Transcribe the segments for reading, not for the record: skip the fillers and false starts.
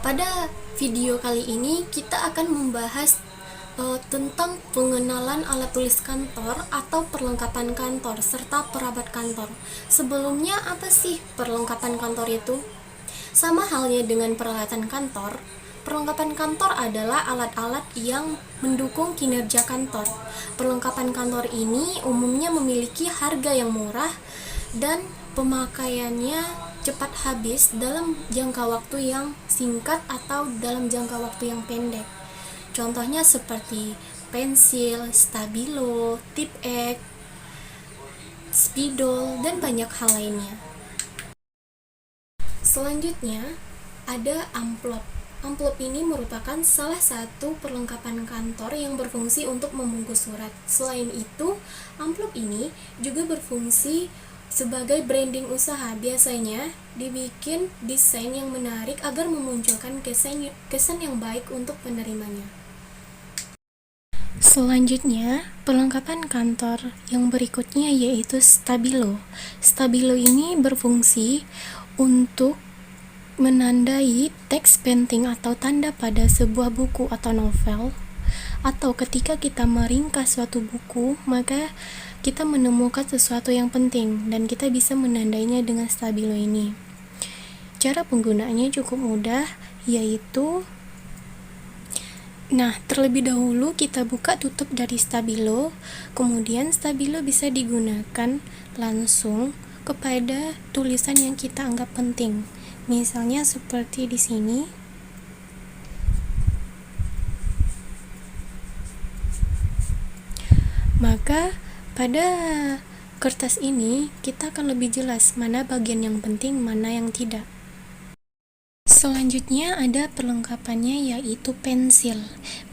Pada video kali ini kita akan membahas tentang pengenalan alat tulis kantor atau perlengkapan kantor serta perabot kantor. Sebelumnya, apa sih perlengkapan kantor itu? Sama halnya dengan peralatan kantor, perlengkapan kantor adalah alat-alat yang mendukung kinerja kantor. Perlengkapan kantor ini umumnya memiliki harga yang murah dan pemakaiannya cepat habis dalam jangka waktu yang singkat atau dalam jangka waktu yang pendek. Contohnya seperti pensil, stabilo, tip X, spidol, dan banyak hal lainnya. Selanjutnya, ada amplop. Amplop ini merupakan salah satu perlengkapan kantor yang berfungsi untuk membungkus surat. Selain itu, amplop ini juga berfungsi sebagai branding usaha. Biasanya dibikin desain yang menarik agar memunculkan kesan yang baik untuk penerimanya. Selanjutnya, perlengkapan kantor yang berikutnya yaitu stabilo. Stabilo ini berfungsi untuk menandai teks penting atau tanda pada sebuah buku atau novel, atau ketika kita meringkas suatu buku, maka kita menemukan sesuatu yang penting dan kita bisa menandainya dengan stabilo ini. Cara penggunaannya cukup mudah, yaitu terlebih dahulu kita buka tutup dari stabilo, kemudian stabilo bisa digunakan langsung kepada tulisan yang kita anggap penting. Misalnya seperti di sini. Maka pada kertas ini kita akan lebih jelas mana bagian yang penting, mana yang tidak. Selanjutnya ada perlengkapannya yaitu pensil.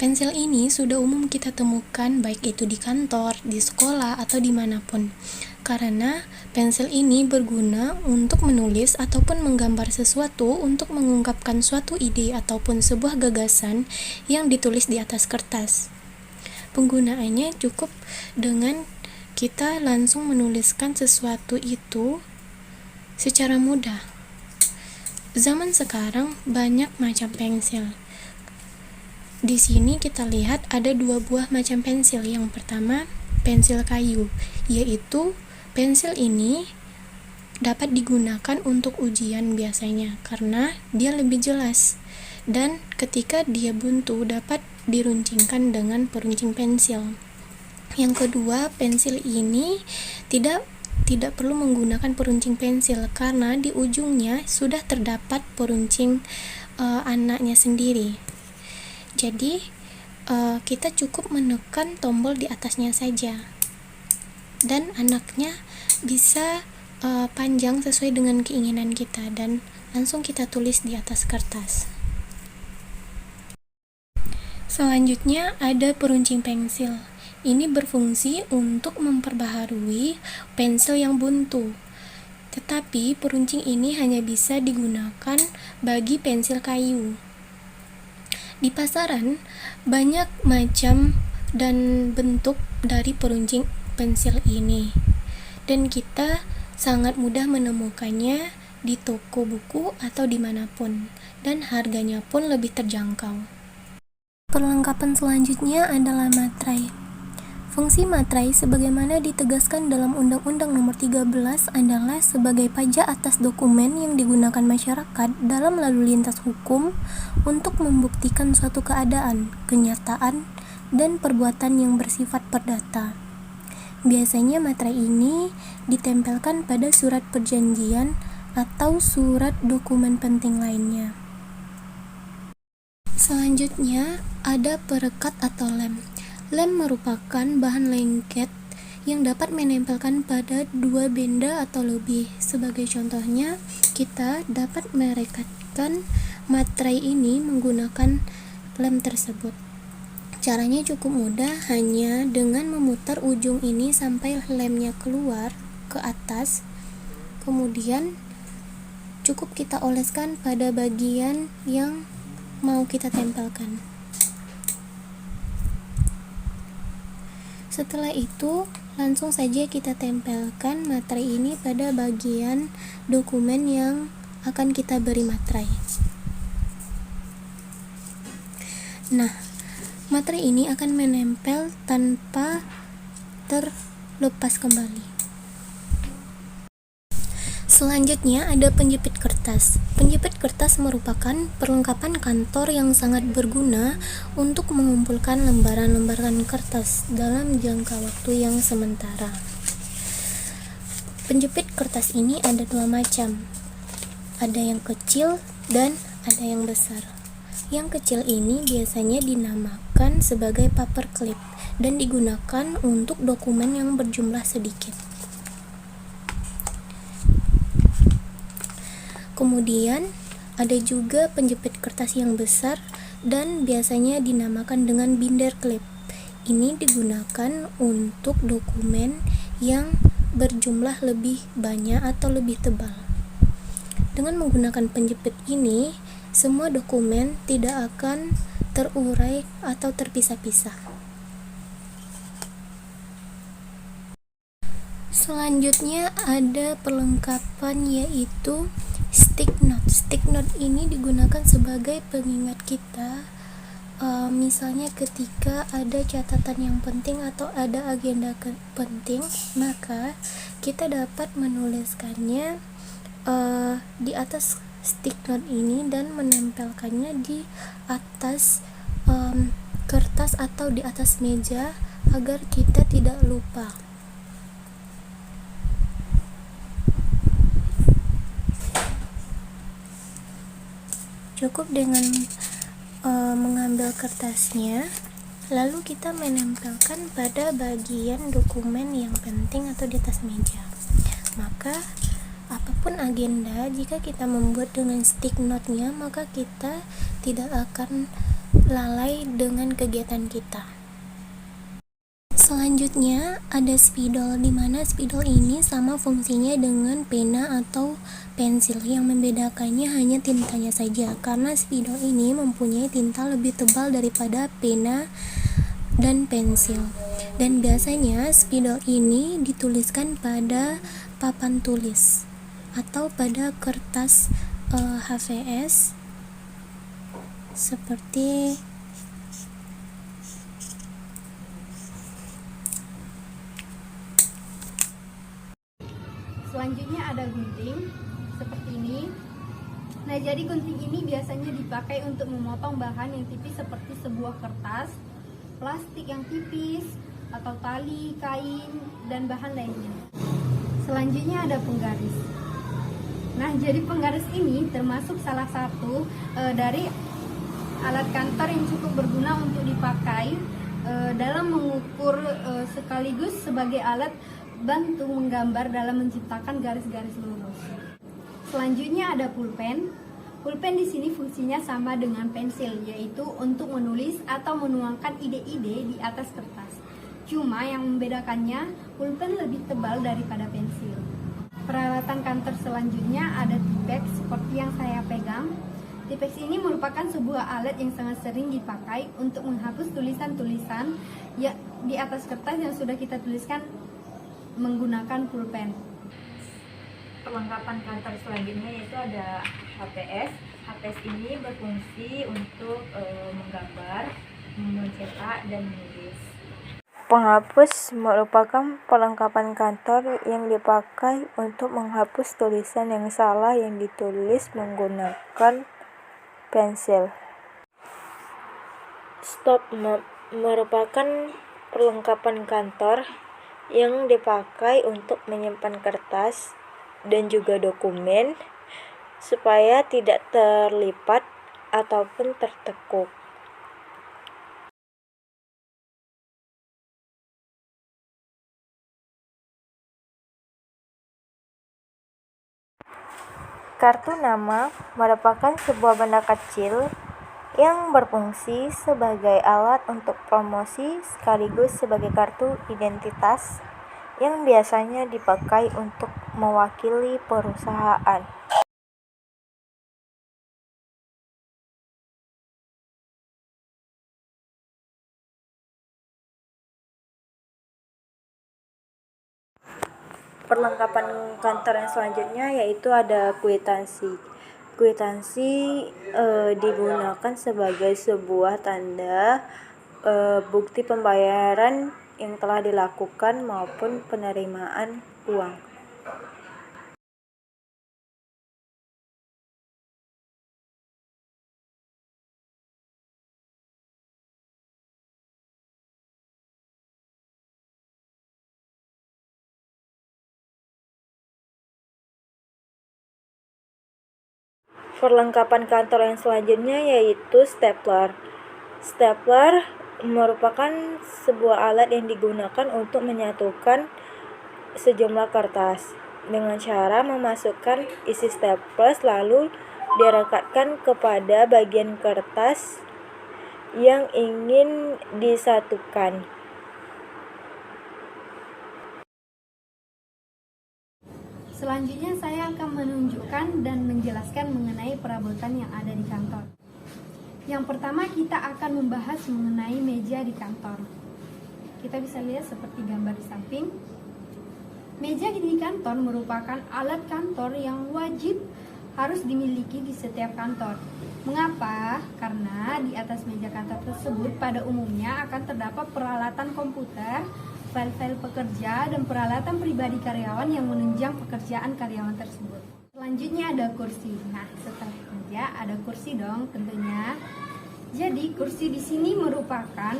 Pensil ini sudah umum kita temukan baik itu di kantor, di sekolah, atau dimanapun. Karena pensil ini berguna untuk menulis ataupun menggambar sesuatu untuk mengungkapkan suatu ide ataupun sebuah gagasan yang ditulis di atas kertas. Penggunaannya cukup dengan kita langsung menuliskan sesuatu itu secara mudah. Zaman sekarang banyak macam pensil. Di sini kita lihat ada dua buah macam pensil. Yang pertama, pensil kayu, yaitu pensil ini dapat digunakan untuk ujian biasanya karena dia lebih jelas. Dan ketika dia buntu dapat diruncingkan dengan peruncing pensil. Yang kedua, pensil ini tidak perlu menggunakan peruncing pensil karena di ujungnya sudah terdapat peruncing anaknya sendiri. Jadi kita cukup menekan tombol di atasnya saja dan anaknya bisa panjang sesuai dengan keinginan kita dan langsung kita tulis di atas kertas. Selanjutnya ada peruncing pensil. Ini berfungsi untuk memperbaharui pensil yang buntu. Tetapi peruncing ini hanya bisa digunakan bagi pensil kayu. Di pasaran banyak macam dan bentuk dari peruncing pensil ini. Dan kita sangat mudah menemukannya di toko buku atau dimanapun. Dan harganya pun lebih terjangkau. Perlengkapan selanjutnya adalah materai. Fungsi materai sebagaimana ditegaskan dalam Undang-Undang Nomor 13 adalah sebagai pajak atas dokumen yang digunakan masyarakat dalam lalu lintas hukum untuk membuktikan suatu keadaan, kenyataan, dan perbuatan yang bersifat perdata. Biasanya materai ini ditempelkan pada surat perjanjian atau surat dokumen penting lainnya. Selanjutnya ada perekat atau lem. Lem merupakan bahan lengket yang dapat menempelkan pada dua benda atau lebih. Sebagai contohnya, kita dapat merekatkan materai ini menggunakan lem tersebut. Caranya cukup mudah, hanya dengan memutar ujung ini sampai lemnya keluar ke atas. Kemudian cukup kita oleskan pada bagian yang mau kita tempelkan. Setelah itu, langsung saja kita tempelkan materai ini pada bagian dokumen yang akan kita beri materai. Nah, materi ini akan menempel tanpa terlepas kembali. Selanjutnya ada penjepit kertas. Penjepit kertas merupakan perlengkapan kantor yang sangat berguna untuk mengumpulkan lembaran-lembaran kertas dalam jangka waktu yang sementara. Penjepit kertas ini ada dua macam. Ada yang kecil dan ada yang besar. Yang kecil ini biasanya dinamakan sebagai paperclip dan digunakan untuk dokumen yang berjumlah sedikit. Kemudian ada juga penjepit kertas yang besar dan biasanya dinamakan dengan binder clip. Ini digunakan untuk dokumen yang berjumlah lebih banyak atau lebih tebal. Dengan menggunakan penjepit ini, semua dokumen tidak akan terurai atau terpisah-pisah. Selanjutnya ada perlengkapan yaitu stick note. Stick note ini digunakan sebagai pengingat kita, misalnya ketika ada catatan yang penting atau ada agenda penting, maka kita dapat menuliskannya di atas stick note ini dan menempelkannya di atas kertas atau di atas meja agar kita tidak lupa. Cukup dengan mengambil kertasnya, lalu kita menempelkan pada bagian dokumen yang penting atau di atas meja. Maka apapun agenda, jika kita membuat dengan stick note-nya, maka kita tidak akan lalai dengan kegiatan kita. Selanjutnya ada spidol, di mana spidol ini sama fungsinya dengan pena atau pensil. Yang membedakannya hanya tintanya saja, karena spidol ini mempunyai tinta lebih tebal daripada pena dan pensil. Dan biasanya spidol ini dituliskan pada papan tulis atau pada kertas HVS seperti selanjutnya ada gunting seperti ini. Nah, jadi gunting ini biasanya dipakai untuk memotong bahan yang tipis seperti sebuah kertas, plastik yang tipis, atau tali, kain, dan bahan lainnya. Selanjutnya ada penggaris. Nah, jadi penggaris ini termasuk salah satu dari alat kantor yang cukup berguna untuk dipakai dalam mengukur sekaligus sebagai alat bantu menggambar dalam menciptakan garis-garis lurus. Selanjutnya ada pulpen. Pulpen di sini fungsinya sama dengan pensil, yaitu untuk menulis atau menuangkan ide-ide di atas kertas. Cuma yang membedakannya, pulpen lebih tebal daripada pensil. Peralatan kantor selanjutnya ada Tipex seperti yang saya pegang. Tipex ini merupakan sebuah alat yang sangat sering dipakai untuk menghapus tulisan-tulisan ya di atas kertas yang sudah kita tuliskan menggunakan pulpen. Perlengkapan kantor selanjutnya yaitu ada HPS. HPS ini berfungsi untuk menggambar, mencetak, dan menulis. Penghapus merupakan perlengkapan kantor yang dipakai untuk menghapus tulisan yang salah yang ditulis menggunakan pensil. Stop merupakan perlengkapan kantor yang dipakai untuk menyimpan kertas dan juga dokumen supaya tidak terlipat ataupun tertekuk. Kartu nama merupakan sebuah benda kecil yang berfungsi sebagai alat untuk promosi sekaligus sebagai kartu identitas yang biasanya dipakai untuk mewakili perusahaan. Perlengkapan kantor yang selanjutnya yaitu ada kwitansi. Kwitansi digunakan sebagai sebuah tanda bukti pembayaran yang telah dilakukan maupun penerimaan uang. Perlengkapan kantor yang selanjutnya yaitu stapler. Stapler merupakan sebuah alat yang digunakan untuk menyatukan sejumlah kertas dengan cara memasukkan isi staples lalu direkatkan kepada bagian kertas yang ingin disatukan. Selanjutnya saya akan menunjukkan dan menjelaskan mengenai perabotan yang ada di kantor. Yang pertama kita akan membahas mengenai meja di kantor. Kita bisa lihat seperti gambar di samping. Meja di kantor merupakan alat kantor yang wajib harus dimiliki di setiap kantor. Mengapa? Karena di atas meja kantor tersebut pada umumnya akan terdapat peralatan komputer, file-file pekerja, dan peralatan pribadi karyawan yang menunjang pekerjaan karyawan tersebut. Selanjutnya ada kursi. Nah, setelah meja ada kursi dong tentunya. Jadi kursi di sini merupakan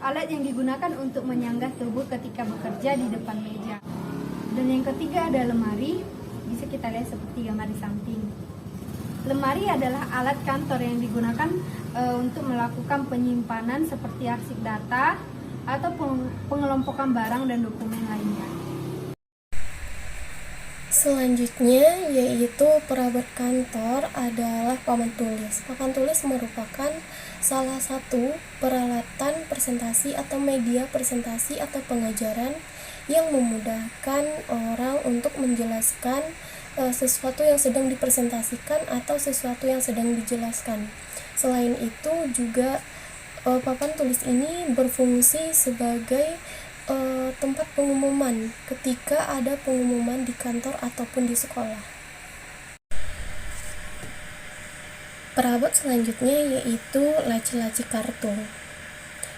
alat yang digunakan untuk menyanggah tubuh ketika bekerja di depan meja. Dan yang ketiga ada lemari. Bisa kita lihat seperti gambar di samping. Lemari adalah alat kantor yang digunakan untuk melakukan penyimpanan seperti arsip data atau pengelompokan barang dan dokumen lainnya. Selanjutnya yaitu perabot kantor adalah papan tulis. Papan tulis merupakan salah satu peralatan presentasi atau media presentasi atau pengajaran yang memudahkan orang untuk menjelaskan sesuatu yang sedang dipresentasikan atau sesuatu yang sedang dijelaskan. Selain itu juga papan tulis ini berfungsi sebagai tempat pengumuman ketika ada pengumuman di kantor ataupun di sekolah. Perabot selanjutnya yaitu laci-laci kartu.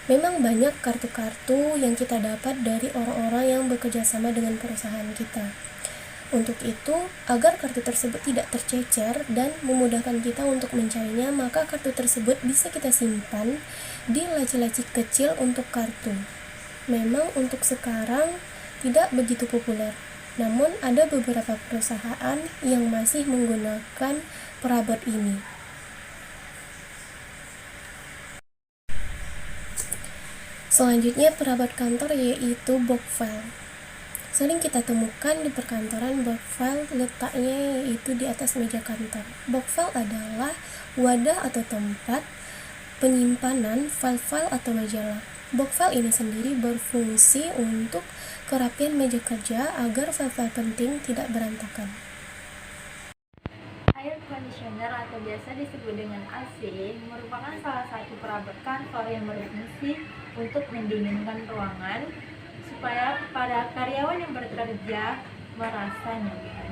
Memang banyak kartu-kartu yang kita dapat dari orang-orang yang bekerja sama dengan perusahaan kita. Untuk itu, agar kartu tersebut tidak tercecer dan memudahkan kita untuk mencarinya, maka kartu tersebut bisa kita simpan di laci-laci kecil untuk kartu. Memang untuk sekarang tidak begitu populer, namun ada beberapa perusahaan yang masih menggunakan perabot ini. Selanjutnya perabot kantor yaitu box file. Sering kita temukan di perkantoran box file letaknya yaitu di atas meja kantor. Box file adalah wadah atau tempat penyimpanan file-file atau majalah. Box file ini sendiri berfungsi untuk kerapian meja kerja agar file-file penting tidak berantakan. Air conditioner atau biasa disebut dengan AC merupakan salah satu perabot kantor yang berfungsi untuk mendinginkan ruangan supaya para karyawan yang bekerja merasa nyaman.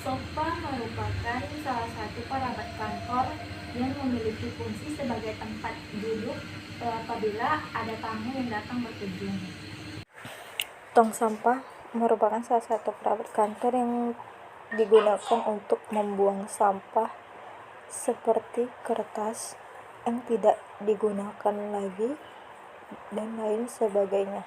Sofa merupakan salah satu perabot kantor yang memiliki fungsi sebagai tempat duduk apabila ada tamu yang datang berkunjung. Tong sampah merupakan salah satu perabot kantor yang digunakan untuk membuang sampah seperti kertas yang tidak digunakan lagi dan lain sebagainya.